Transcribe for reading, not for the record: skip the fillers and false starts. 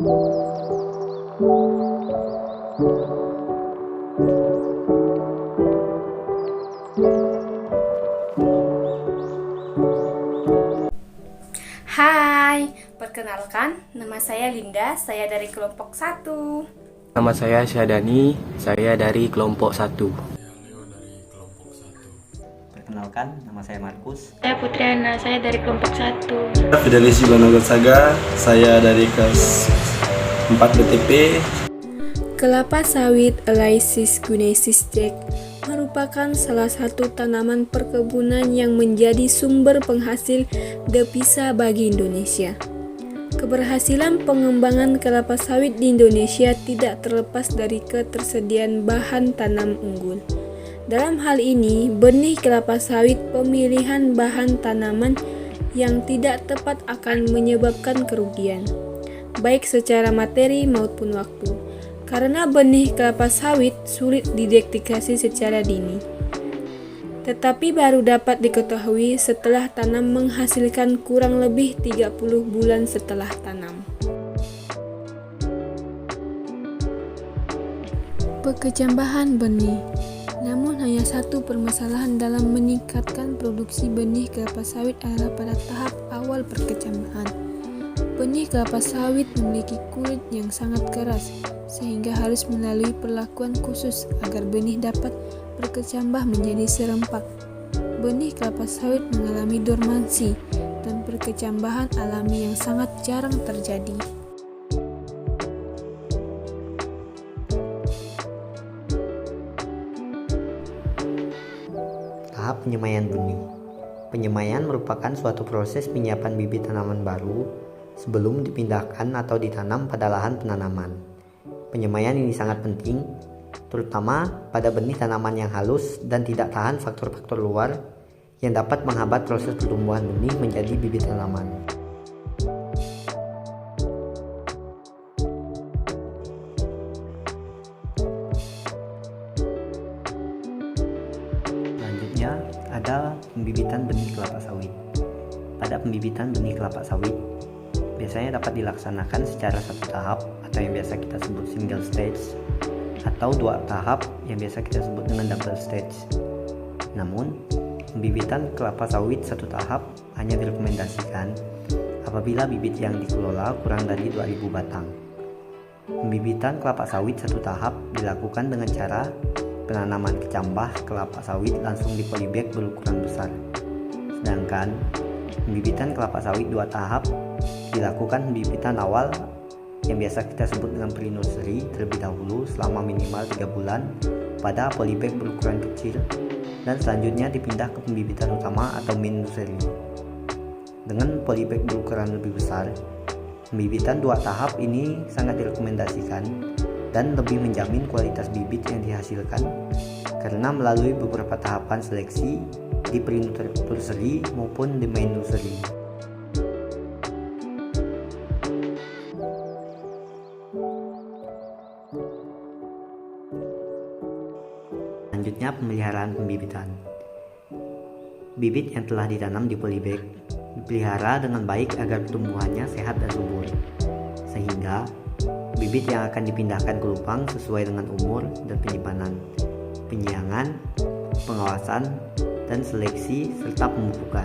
Hai, perkenalkan, nama saya Linda, saya dari kelompok 1. Nama saya Syadani, saya dari kelompok 1. Perkenalkan, nama saya Markus. Saya Putriana, saya dari kelompok 1. Fidelis Yugono Gonzaga, saya dari kelas 4 BTP. Kelapa sawit Elaeis guineacis Jack merupakan salah satu tanaman perkebunan yang menjadi sumber penghasil devisa bagi Indonesia. Keberhasilan pengembangan kelapa sawit di Indonesia tidak terlepas dari ketersediaan bahan tanam unggul. Dalam hal ini, benih kelapa sawit pemilihan bahan tanaman yang tidak tepat akan menyebabkan kerugian, baik secara materi maupun waktu. Karena benih kelapa sawit sulit dideteksi secara dini, tetapi baru dapat diketahui setelah tanam menghasilkan kurang lebih 30 bulan setelah tanam. Pekecambahan benih. Namun hanya satu permasalahan dalam meningkatkan produksi benih kelapa sawit adalah pada tahap awal perkecambahan. Benih kelapa sawit memiliki kulit yang sangat keras, sehingga harus melalui perlakuan khusus agar benih dapat berkecambah menjadi serempak. Benih kelapa sawit mengalami dormansi dan perkecambahan alami yang sangat jarang terjadi. Tahap penyemaian benih. Penyemaian merupakan suatu proses penyiapan bibit tanaman baru sebelum dipindahkan atau ditanam pada lahan penanaman. Penyemaian ini sangat penting, terutama pada benih tanaman yang halus dan tidak tahan faktor-faktor luar yang dapat menghambat proses pertumbuhan benih menjadi bibit tanaman. Selanjutnya ada pembibitan benih kelapa sawit. Pada pembibitan benih kelapa sawit, biasanya dapat dilaksanakan secara satu tahap atau yang biasa kita sebut single stage, atau dua tahap yang biasa kita sebut dengan double stage. Namun, pembibitan kelapa sawit satu tahap hanya direkomendasikan apabila bibit yang dikelola kurang dari 2000 batang. Pembibitan kelapa sawit satu tahap dilakukan dengan cara penanaman kecambah kelapa sawit langsung di polybag berukuran besar. Sedangkan pembibitan kelapa sawit dua tahap dilakukan pembibitan awal yang biasa kita sebut dengan pre-nursery terlebih dahulu selama minimal 3 bulan pada polybag berukuran kecil, dan selanjutnya dipindah ke pembibitan utama atau main nursery. Dengan polybag berukuran lebih besar, pembibitan dua tahap ini sangat direkomendasikan dan lebih menjamin kualitas bibit yang dihasilkan karena melalui beberapa tahapan seleksi di pre-nursery maupun di main nursery. Selanjutnya, pemeliharaan pembibitan. Bibit yang telah ditanam di polybag dipelihara dengan baik agar pertumbuhannya sehat dan subur, sehingga bibit yang akan dipindahkan ke lubang sesuai dengan umur dan penyimpanan, penyiangan, pengawasan, dan seleksi serta pemupukan.